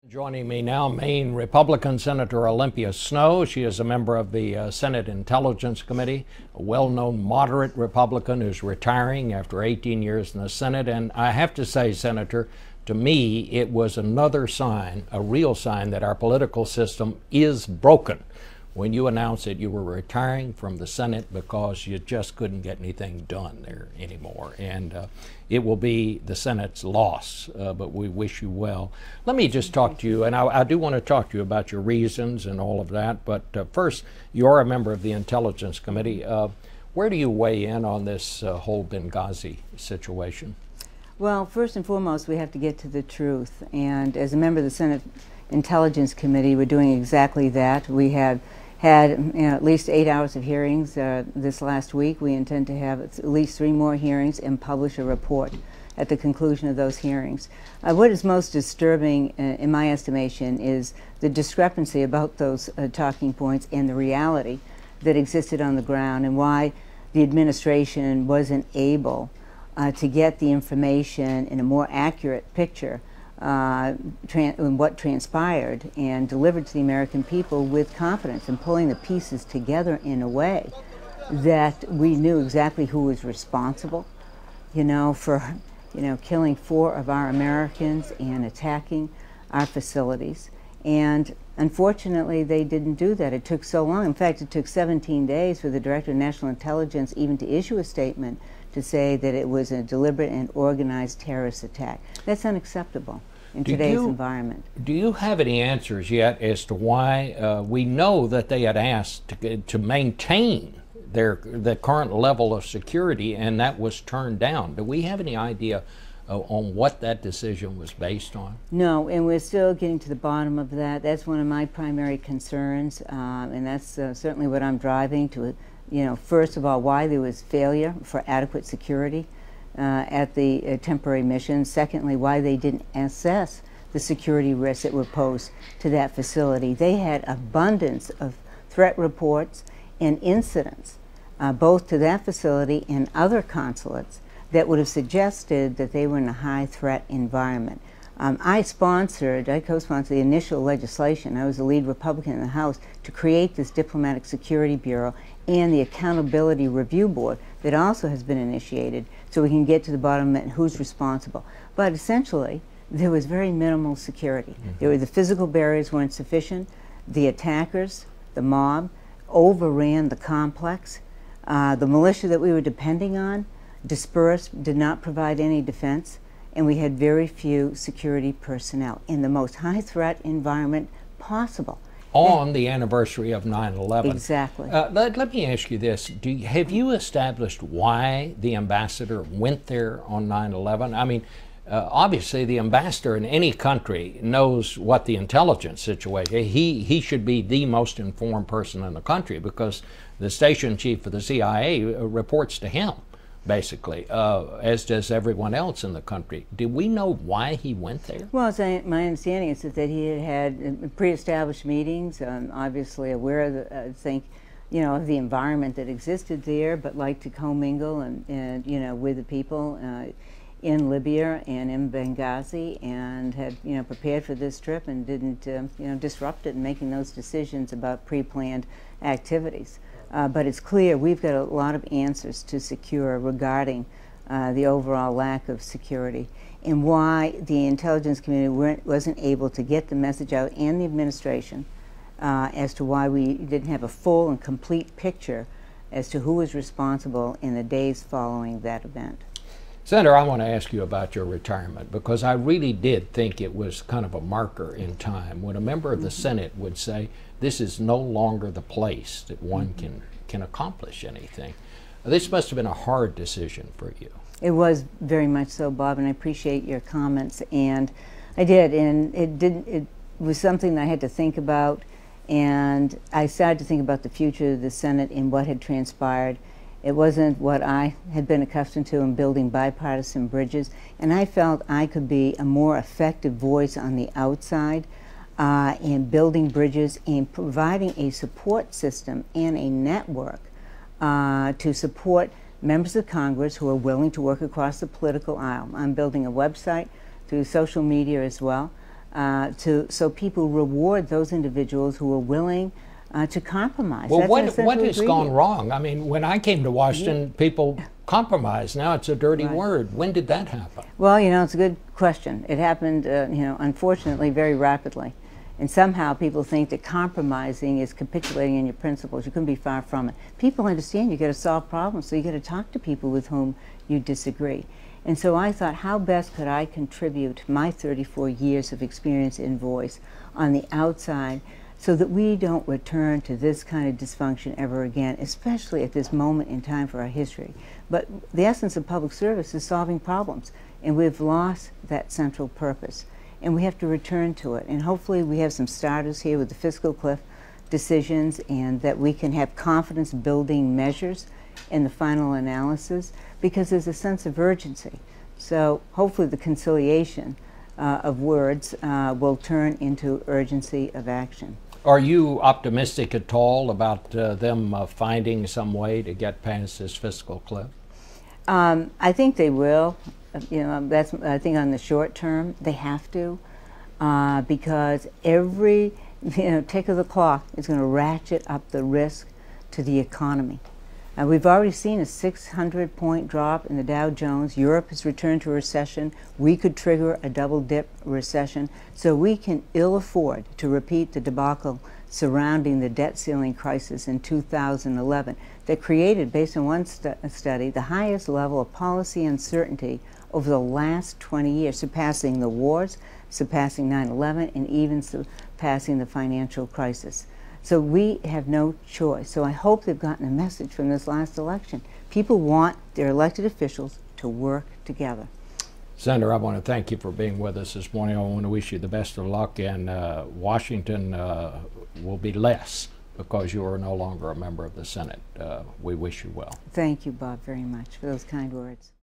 Joining me now, Maine Republican Senator Olympia Snowe. She is a member of the Senate Intelligence Committee, a well-known moderate Republican who's retiring after 18 years in the Senate. And I have to say, Senator, to me, it was another sign, a real sign that our political system is broken when you announced that you were retiring from the Senate because you just couldn't get anything done there anymore. And it will be the Senate's loss, but we wish you well. Let me just talk to you, and I do want to talk to you about your reasons and all of that, but first, you're a member of the Intelligence Committee. Where do you weigh in on this whole Benghazi situation? Well, first and foremost, we have to get to the truth, and as a member of the Senate Intelligence Committee, we're doing exactly that. We have had at least 8 hours of hearings this last week. We intend to have at least 3 more hearings and publish a report at the conclusion of those hearings. What is most disturbing, in my estimation, is the discrepancy about those talking points and the reality that existed on the ground, and why the administration wasn't able to get the information in a more accurate picture what transpired and delivered to the American people with confidence, and pulling the pieces together in a way that we knew exactly who was responsible, for killing 4 of our Americans and attacking our facilities. And unfortunately, they didn't do that. It took so long. In fact, it took 17 days for the Director of National Intelligence even to issue a statement to say that it was a deliberate and organized terrorist attack. That's unacceptable in today's environment. Do you have any answers yet as to why we know that they had asked to maintain the current level of security, and that was turned down? Do we have any idea on what that decision was based on? No, and we're still getting to the bottom of that. That's one of my primary concerns, and that's certainly what I'm driving to. First of all, why there was failure for adequate security at the temporary mission. Secondly, why they didn't assess the security risks that were posed to that facility. They had abundance of threat reports and incidents, both to that facility and other consulates, that would have suggested that they were in a high threat environment. I co-sponsored the initial legislation. I was the lead Republican in the House to create this Diplomatic Security Bureau and the Accountability Review Board that also has been initiated, so we can get to the bottom of it and who's responsible. But essentially, there was very minimal security. The physical barriers weren't sufficient. The attackers, the mob, overran the complex. The militia that we were depending on dispersed, did not provide any defense, and we had very few security personnel in the most high-threat environment possible. On the anniversary of 9/11. Exactly. Let me ask you this. Have you established why the ambassador went there on 9/11? I mean, obviously the ambassador in any country knows what the intelligence situation is. He should be the most informed person in the country because the station chief of the CIA reports to him, basically, as does everyone else in the country. Do we know why he went there? Well, my understanding is that he had pre-established meetings, obviously aware of of the environment that existed there, but liked to commingle and with the people in Libya and in Benghazi, and had prepared for this trip and didn't disrupt it in making those decisions about pre-planned activities. But it's clear we've got a lot of answers to secure regarding the overall lack of security, and why the intelligence community wasn't able to get the message out, and the administration, as to why we didn't have a full and complete picture as to who was responsible in the days following that event. Senator, I want to ask you about your retirement, because I really did think it was kind of a marker in time when a member of the Senate would say, this is no longer the place that one can accomplish anything. This must have been a hard decision for you. It was very much so, Bob, and I appreciate your comments. And I did, and it was something that I had to think about, and I started to think about the future of the Senate and what had transpired. It wasn't what I had been accustomed to in building bipartisan bridges, and I felt I could be a more effective voice on the outside in building bridges and providing a support system and a network to support members of Congress who are willing to work across the political aisle. I'm building a website through social media as well so people reward those individuals who are willing to compromise. Well, That's what has gone ingredient. wrong? I mean, when I came to Washington, people compromised. Now it's a dirty word. When did that happen? Well, you know, it's a good question. It happened, you know, unfortunately, very rapidly. And somehow people think that compromising is capitulating in your principles. You couldn't be far from it. People understand you got to solve problems, so you got to talk to people with whom you disagree. And so I thought, how best could I contribute my 34 years of experience in voice on the outside so that we don't return to this kind of dysfunction ever again, especially at this moment in time for our history. But the essence of public service is solving problems, and we've lost that central purpose. And we have to return to it. And hopefully we have some starters here with the fiscal cliff decisions, and that we can have confidence building measures in the final analysis, because there's a sense of urgency. So hopefully the conciliation of words will turn into urgency of action. Are you optimistic at all about them finding some way to get past this fiscal cliff? I think they will. You know, that's, I think on the short term they have to, because every tick of the clock is going to ratchet up the risk to the economy. We've already seen a 600-point drop in the Dow Jones. Europe has returned to a recession. We could trigger a double-dip recession. So we can ill afford to repeat the debacle surrounding the debt ceiling crisis in 2011 that created, based on one study, the highest level of policy uncertainty over the last 20 years, surpassing the wars, surpassing 9/11, and even surpassing the financial crisis. So we have no choice. So I hope they've gotten a message from this last election. People want their elected officials to work together. Senator, I want to thank you for being with us this morning. I want to wish you the best of luck, and Washington will be less because you are no longer a member of the Senate. We wish you well. Thank you, Bob, very much for those kind words.